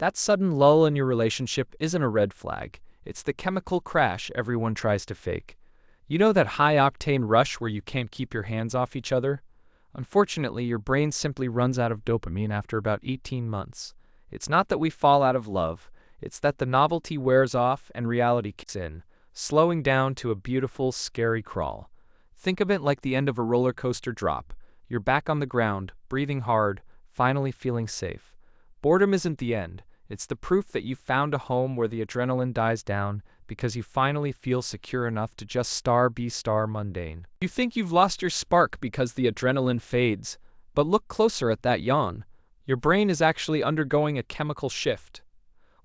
That sudden lull in your relationship isn't a red flag. It's the chemical crash everyone tries to fake. You know that high-octane rush where you can't keep your hands off each other? Unfortunately, your brain simply runs out of dopamine after about 18 months. It's not that we fall out of love, it's that the novelty wears off and reality kicks in, slowing down to a beautiful, scary crawl. Think of it like the end of a roller coaster drop. You're back on the ground, breathing hard, finally feeling safe. Boredom isn't the end. It's the proof that you found a home where the adrenaline dies down because you finally feel secure enough to just be mundane. You think you've lost your spark because the adrenaline fades, but look closer at that yawn. Your brain is actually undergoing a chemical shift.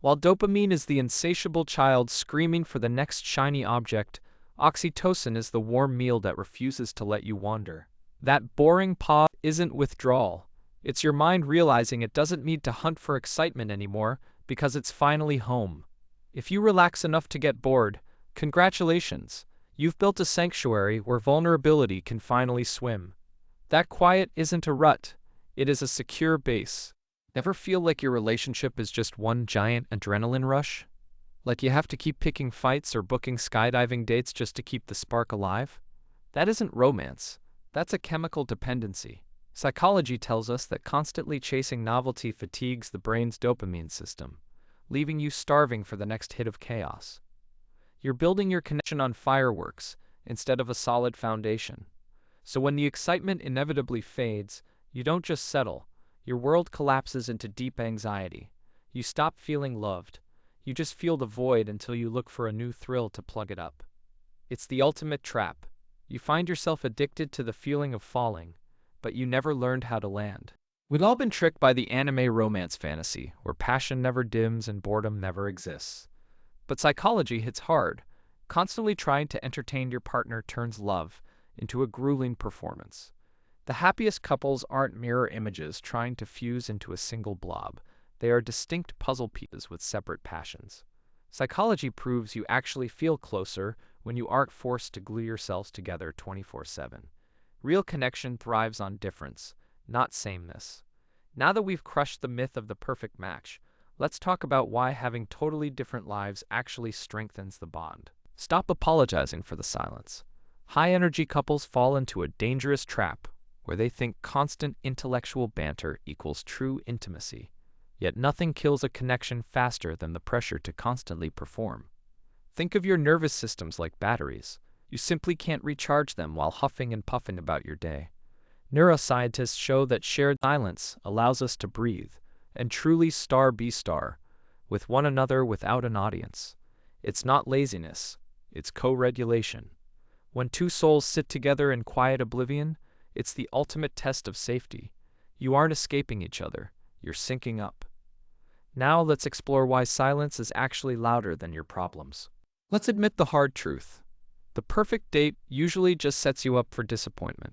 While dopamine is the insatiable child screaming for the next shiny object, oxytocin is the warm meal that refuses to let you wander. That boring pause isn't withdrawal. It's your mind realizing it doesn't need to hunt for excitement anymore because it's finally home. If you relax enough to get bored, congratulations. You've built a sanctuary where vulnerability can finally swim. That quiet isn't a rut. It is a secure base. Ever feel like your relationship is just one giant adrenaline rush? Like you have to keep picking fights or booking skydiving dates just to keep the spark alive? That isn't romance. That's a chemical dependency. Psychology tells us that constantly chasing novelty fatigues the brain's dopamine system, leaving you starving for the next hit of chaos. You're building your connection on fireworks instead of a solid foundation. So when the excitement inevitably fades, you don't just settle. Your world collapses into deep anxiety. You stop feeling loved. You just feel the void until you look for a new thrill to plug it up. It's the ultimate trap. You find yourself addicted to the feeling of falling, but you never learned how to land. We've all been tricked by the anime romance fantasy, where passion never dims and boredom never exists. But psychology hits hard. Constantly trying to entertain your partner turns love into a grueling performance. The happiest couples aren't mirror images trying to fuse into a single blob. They are distinct puzzle pieces with separate passions. Psychology proves you actually feel closer when you aren't forced to glue yourselves together 24/7. Real connection thrives on difference, not sameness. Now that we've crushed the myth of the perfect match, let's talk about why having totally different lives actually strengthens the bond. Stop apologizing for the silence. High-energy couples fall into a dangerous trap where they think constant intellectual banter equals true intimacy. Yet nothing kills a connection faster than the pressure to constantly perform. Think of your nervous systems like batteries. You simply can't recharge them while huffing and puffing about your day. Neuroscientists show that shared silence allows us to breathe and truly be with one another without an audience. It's not laziness, it's co-regulation. When two souls sit together in quiet oblivion, it's the ultimate test of safety. You aren't escaping each other, you're syncing up. Now let's explore why silence is actually louder than your problems. Let's admit the hard truth. The perfect date usually just sets you up for disappointment.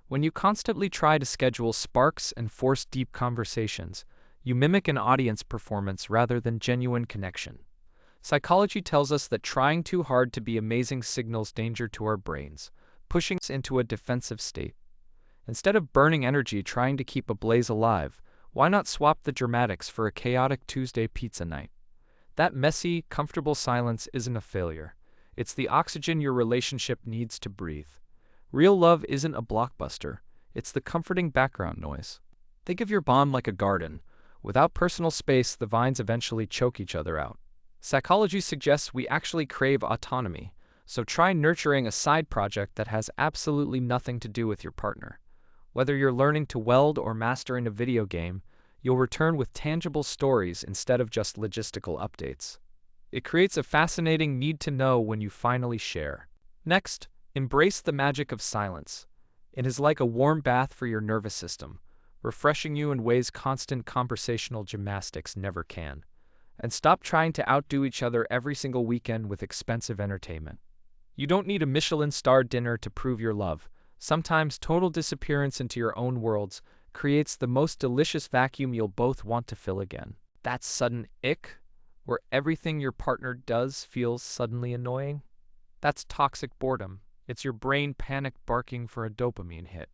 When you constantly try to schedule sparks and force deep conversations, you mimic an audience performance rather than genuine connection. Psychology tells us that trying too hard to be amazing signals danger to our brains, pushing us into a defensive state. Instead of burning energy trying to keep a blaze alive, why not swap the dramatics for a chaotic Tuesday pizza night? That messy, comfortable silence isn't a failure. It's the oxygen your relationship needs to breathe. Real love isn't a blockbuster. It's the comforting background noise. Think of your bond like a garden. Without personal space, the vines eventually choke each other out. Psychology suggests we actually crave autonomy, so try nurturing a side project that has absolutely nothing to do with your partner. Whether you're learning to weld or mastering a video game, you'll return with tangible stories instead of just logistical updates. It creates a fascinating need to know when you finally share. Next, embrace the magic of silence. It is like a warm bath for your nervous system, refreshing you in ways constant conversational gymnastics never can. And stop trying to outdo each other every single weekend with expensive entertainment. You don't need a Michelin-starred dinner to prove your love. Sometimes total disappearance into your own worlds creates the most delicious vacuum you'll both want to fill again. That sudden ick, where everything your partner does feels suddenly annoying? That's toxic boredom. It's your brain panic barking for a dopamine hit,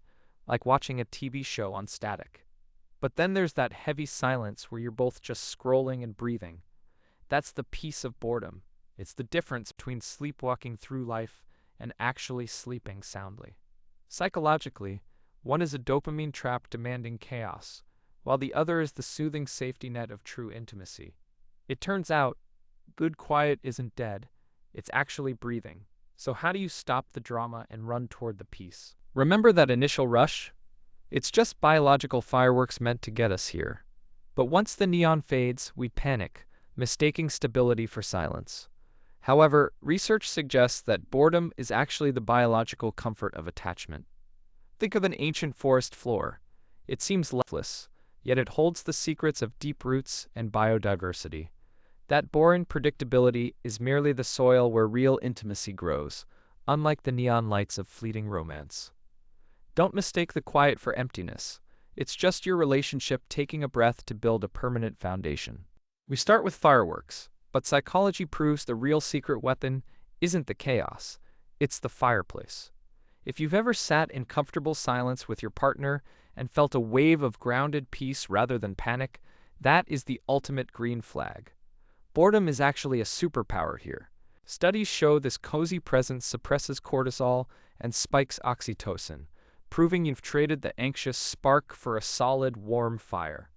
like watching a TV show on static. But then there's that heavy silence where you're both just scrolling and breathing. That's the peace of boredom. It's the difference between sleepwalking through life and actually sleeping soundly. Psychologically, one is a dopamine trap demanding chaos, while the other is the soothing safety net of true intimacy. It turns out, good quiet isn't dead, it's actually breathing. So how do you stop the drama and run toward the peace? Remember that initial rush? It's just biological fireworks meant to get us here. But once the neon fades, we panic, mistaking stability for silence. However, research suggests that boredom is actually the biological comfort of attachment. Think of an ancient forest floor. It seems lifeless, yet it holds the secrets of deep roots and biodiversity. That boring predictability is merely the soil where real intimacy grows, unlike the neon lights of fleeting romance. Don't mistake the quiet for emptiness. It's just your relationship taking a breath to build a permanent foundation. We start with fireworks, but psychology proves the real secret weapon isn't the chaos, it's the fireplace. If you've ever sat in comfortable silence with your partner and felt a wave of grounded peace rather than panic, that is the ultimate green flag. Boredom is actually a superpower here. Studies show this cozy presence suppresses cortisol and spikes oxytocin, proving you've traded the anxious spark for a solid, warm fire.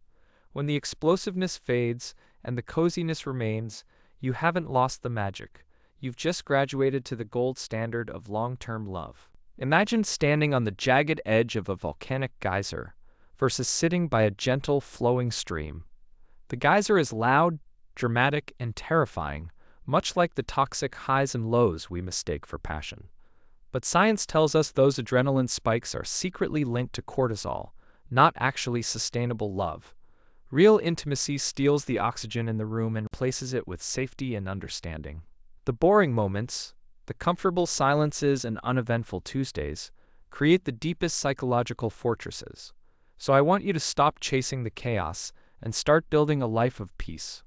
When the explosiveness fades and the coziness remains, you haven't lost the magic. You've just graduated to the gold standard of long-term love. Imagine standing on the jagged edge of a volcanic geyser versus sitting by a gentle, flowing stream. The geyser is loud, dramatic, and terrifying, much like the toxic highs and lows we mistake for passion. But science tells us those adrenaline spikes are secretly linked to cortisol, not actually sustainable love. Real intimacy steals the oxygen in the room and replaces it with safety and understanding. The boring moments, the comfortable silences and uneventful Tuesdays, create the deepest psychological fortresses. So I want you to stop chasing the chaos and start building a life of peace.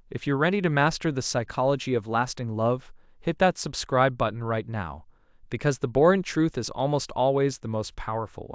If you're ready to master the psychology of lasting love, hit that subscribe button right now, because the boring truth is almost always the most powerful one.